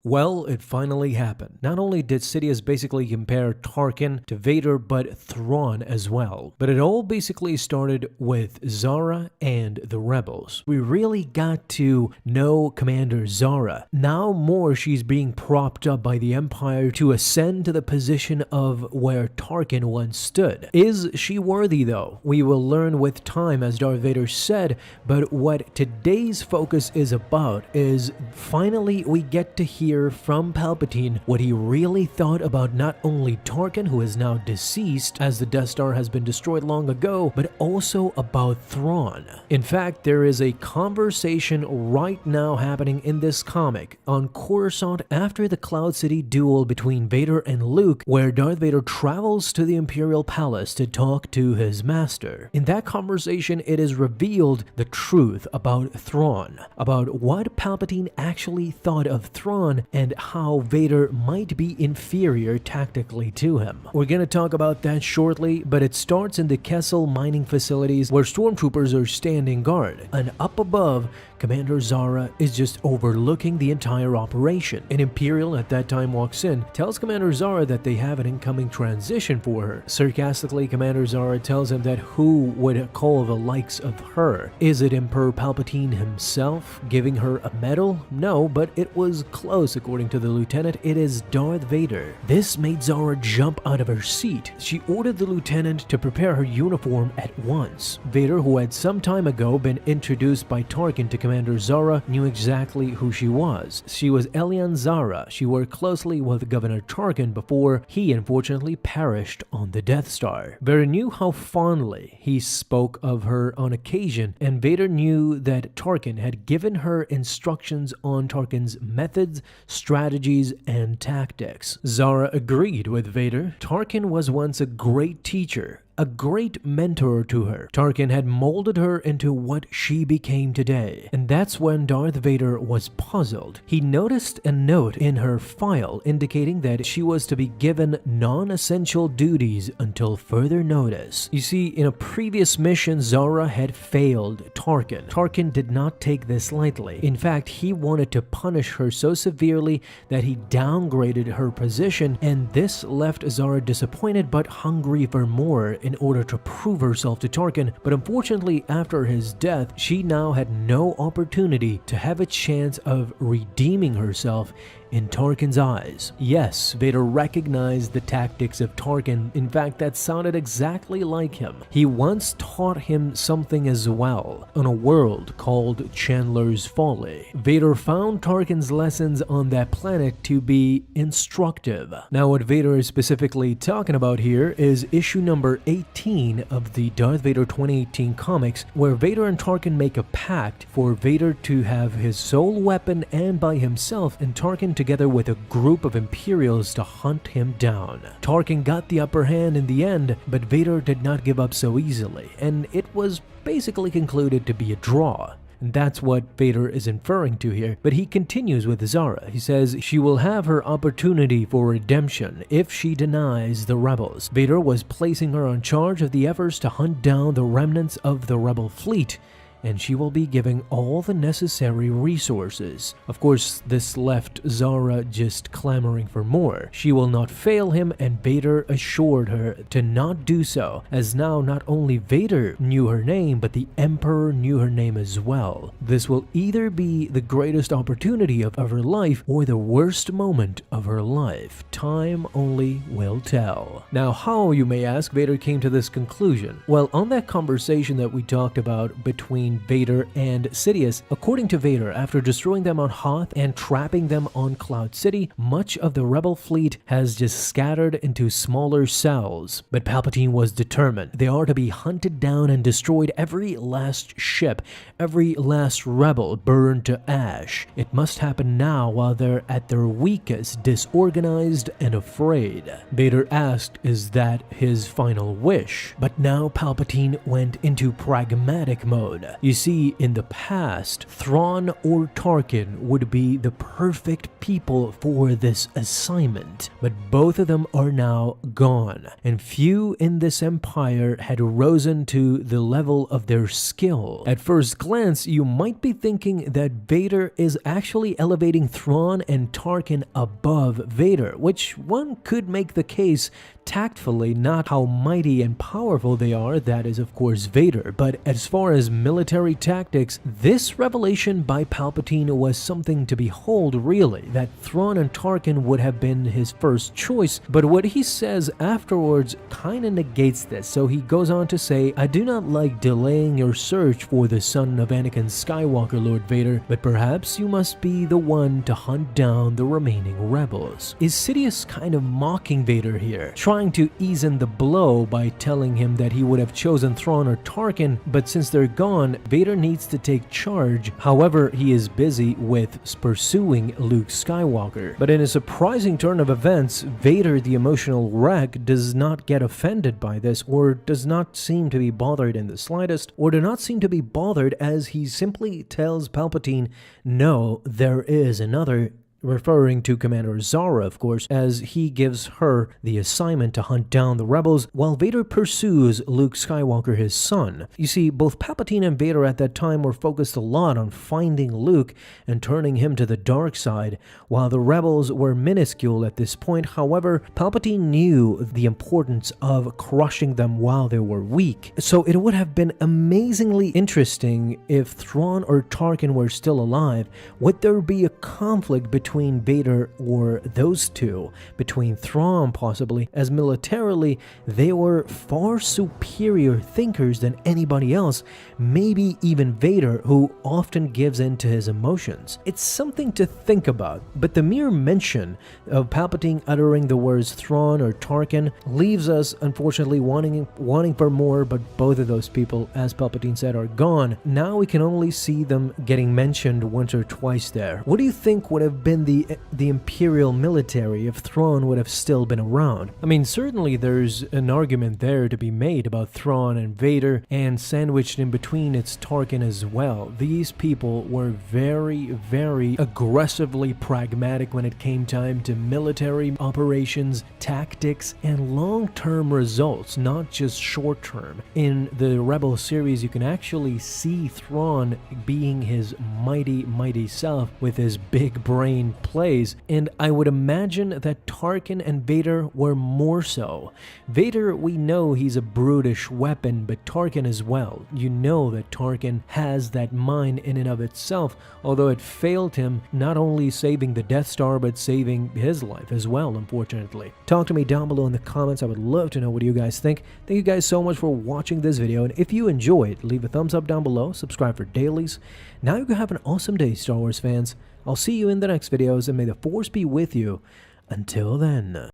Well, it finally happened. Not only did Sidious basically compare Tarkin to Vader, but THRAWN as well. But it all basically started with Zara and the Rebels. We really got to know Commander Zara. Now more she's being propped up by the Empire to ascend to the position of where Tarkin once stood. Is she worthy though? We will learn with time, as Darth Vader said, but what today's focus is about is finally we get to hear from Palpatine what he really thought about not only Tarkin, who is now deceased as the Death Star has been destroyed long ago, but also about THRAWN. In fact, there is a conversation right now happening in this comic on Coruscant after the Cloud City duel between Vader and Luke, where Darth Vader travels to the Imperial Palace to talk to his master. In that conversation, it is revealed the truth about THRAWN, about what Palpatine actually thought of THRAWN and how Vader might be inferior tactically to him. We're gonna talk about that shortly, but it starts in the Kessel mining facilities where stormtroopers are standing guard, and up above, Commander Zara is just overlooking the entire operation. An Imperial at that time walks in, tells Commander Zara that they have an incoming transition for her. Sarcastically, Commander Zara tells him that who would call the likes of her? Is it Emperor Palpatine himself giving her a medal? No, but it was close according to the lieutenant. It is Darth Vader. This made Zara jump out of her seat. She ordered the lieutenant to prepare her uniform at once. Vader, who had some time ago been introduced by Tarkin to Commander Zara, knew exactly who she was. She was Elian Zara. She worked closely with Governor Tarkin before he unfortunately perished on the Death Star. Vader knew how fondly he spoke of her on occasion, and Vader knew that Tarkin had given her instructions on Tarkin's methods, strategies, and tactics. Zara agreed with Vader. Tarkin was once a great teacher, a great mentor to her. Tarkin had molded her into what she became today. And that's when Darth Vader was puzzled. He noticed a note in her file indicating that she was to be given non-essential duties until further notice. You see, in a previous mission, Zara had failed Tarkin. Tarkin did not take this lightly. In fact, he wanted to punish her so severely that he downgraded her position, and this left Zara disappointed but hungry for more in order to prove herself to Tarkin. But unfortunately, after his death, she now had no opportunity to have a chance of redeeming herself in Tarkin's eyes. Yes, Vader recognized the tactics of Tarkin. In fact, that sounded exactly like him. He once taught him something as well, on a world called Chandler's Folly. Vader found Tarkin's lessons on that planet to be instructive. Now, what Vader is specifically talking about here is issue number 18 of the Darth Vader 2018 comics, where Vader and Tarkin make a pact for Vader to have his sole weapon and by himself, and Tarkin together with a group of Imperials to hunt him down. Tarkin got the upper hand in the end, but Vader did not give up so easily, and it was basically concluded to be a draw. And that's what Vader is inferring to here. But he continues with Zara. He says she will have her opportunity for redemption if she denies the rebels. Vader was placing her in charge of the efforts to hunt down the remnants of the rebel fleet, and she will be giving all the necessary resources. Of course, this left Zara just clamoring for more. She will not fail him, and Vader assured her to not do so, as now not only Vader knew her name, but the Emperor knew her name as well. This will either be the greatest opportunity of her life or the worst moment of her life. Time only will tell. Now, how, you may ask, Vader came to this conclusion? Well, on that conversation that we talked about between Vader and Sidious, according to Vader, after destroying them on Hoth and trapping them on Cloud City, much of the rebel fleet has just scattered into smaller cells. But Palpatine was determined. They are to be hunted down and destroyed, every last ship, every last rebel burned to ash. It must happen now while they're at their weakest, disorganized and afraid. Vader asked, is that his final wish? But now Palpatine went into pragmatic mode. You see, in the past, THRAWN or Tarkin would be the perfect people for this assignment, but both of them are now gone, and few in this empire had risen to the level of their skill. At first glance, you might be thinking that Vader is actually elevating THRAWN and Tarkin above Vader, which one could make the case tactfully, not how mighty and powerful they are, that is of course Vader, but as far as military tactics, this revelation by Palpatine was something to behold really, that THRAWN and Tarkin would have been his first choice, but what he says afterwards kinda negates this. So he goes on to say, "I do not like delaying your search for the son of Anakin Skywalker, Lord Vader, but perhaps you must be the one to hunt down the remaining rebels." Is Sidious kind of mocking Vader here, trying to ease in the blow by telling him that he would have chosen THRAWN or Tarkin, but since they're gone, Vader needs to take charge. However, he is busy with pursuing Luke Skywalker. But in a surprising turn of events, Vader, the emotional wreck, does not get offended by this, or does not seem to be bothered in the slightest, or do not seem to be bothered, as he simply tells Palpatine, "No, there is another," referring to Commander Zara, of course, as he gives her the assignment to hunt down the rebels, while Vader pursues Luke Skywalker, his son. You see, both Palpatine and Vader at that time were focused a lot on finding Luke and turning him to the dark side, while the rebels were minuscule at this point. However, Palpatine knew the importance of crushing them while they were weak. So it would have been amazingly interesting if THRAWN or Tarkin were still alive. Would there be a conflict between Vader or those two, between THRAWN possibly, as militarily they were far superior thinkers than anybody else, maybe even Vader, who often gives in to his emotions. It's something to think about, but the mere mention of Palpatine uttering the words THRAWN or Tarkin leaves us unfortunately wanting for more, but both of those people, as Palpatine said, are gone. Now we can only see them getting mentioned once or twice there. What do you think would have been the Imperial military if THRAWN would have still been around? I mean, certainly there's an argument there to be made about THRAWN and Vader, and sandwiched in between it's Tarkin as well. These people were very, very aggressively pragmatic when it came time to military operations, tactics, and long-term results, not just short-term. In the Rebel series, you can actually see THRAWN being his mighty, mighty self with his big brain plays, and I would imagine that Tarkin and Vader were more so. Vader, we know he's a brutish weapon, but Tarkin as well. You know that Tarkin has that mind in and of itself, although it failed him not only saving the Death Star, but saving his life as well, unfortunately. Talk to me down below in the comments. I would love to know what you guys think. Thank you guys so much for watching this video, and if you enjoyed, leave a thumbs up down below, subscribe for dailies. Now you can have an awesome day, Star Wars fans. I'll see you in the next videos, and may the Force be with you. Until then.